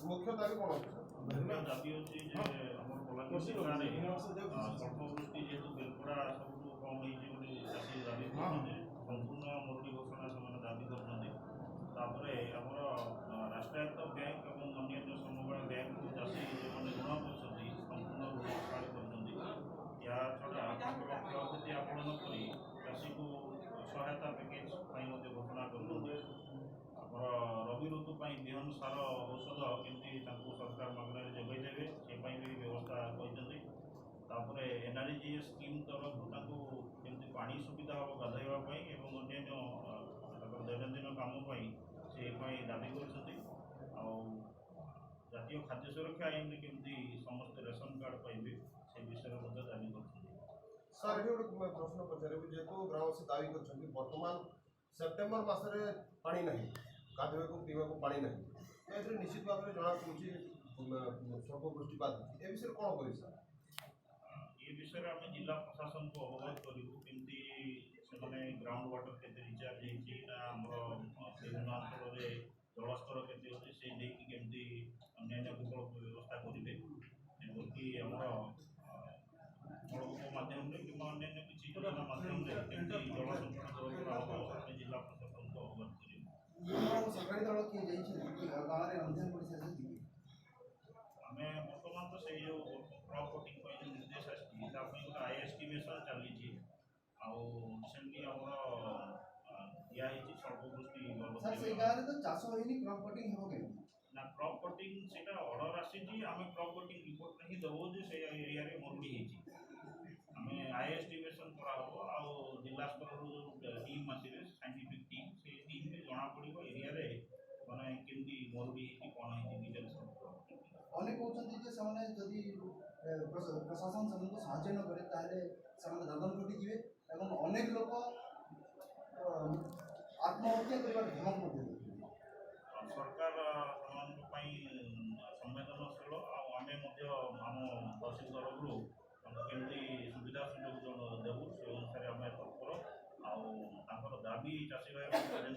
मुख्य दाबी कौन मुख्य दाबी अच्छी आम बलांगीर जिले स्वल्पवृष्टि जेहतु बेलपड़ा सब कम होती दाबी संपूर्ण मरुड़ी घोषणा से दाबी करपर आमर राष्ट्रायत्त बैंक और अन्य समबाय बैंक चाषी जो ऋण कर संपूर्ण ऋण छाड़ कर क्षयक्षति आकलन कर चाषी को सहायता पैकेज घोषणा कर रवि ऋतु विहन सार औषध केमती सरकार मागणार जोगदेवे से भी व्यवस्था कर एनआरजीएस स्कीम तरफ केमती पानी सुविधा हम गाधोवाई और अन्य दैनंदिन काम से दाबी कर जातीय खाद्य सुरक्षा आईन केमती समस्त रेशन कार्ड पाइबे से विषय में दाबी कर सर ये गोटे प्रश्न पचारे जेहेतु ग्रामवासी दावी कर बर्तमान सेप्टेम्बर मसरे पानी नहीं गाधोवा को पीवा को पानी नहीं तो ये निश्चित भाव में जना पड़े स्वल्पवृष्टिपात ए विषय कौन कर सर ये विषय आम जिला प्रशासन को अवगत करूँ ग्राउंड वाटर के रिचार्ज होना अंचल जलस्तर के केमती अन्य विकल्प व्यवस्था करेंगे कि नलकूप माध्यम कि अन्य किसी योजना माध्यम जल संकट जिला प्रशासन को अवगत कर सरकारी दल किए गाँव आम बर्तमान तो से जो क्रॉप कटिंग जो निर्देश आसमें आई एस्टिमेशन चली रिसेंटली आम दिखाई स्वल्पवृष्टि तो चाष क्रॉप कटिंग हो ना क्रॉप कटिंग से अर्डर आसी आम क्रॉप कटिंग रिपोर्ट नहीं देवु से एरिया मरुड़ी आम आई एस्टिमेशन कर जिला स्तर टीम आसवे साइंटिफिक टीम से टीम में जना पड़ो एरिया माने केमती मरुड़ी कौन है डिटेल्स अनेक कहते प्रशासन से साहय न करे दादन घटी जी अनेक लोग आत्महत्या धमक सरकार संवेदनशील आम तहसील तरफ केमती सुविधा सुजोग देवु से अनुसार आम तत्पर आर दाबी चाषी भाई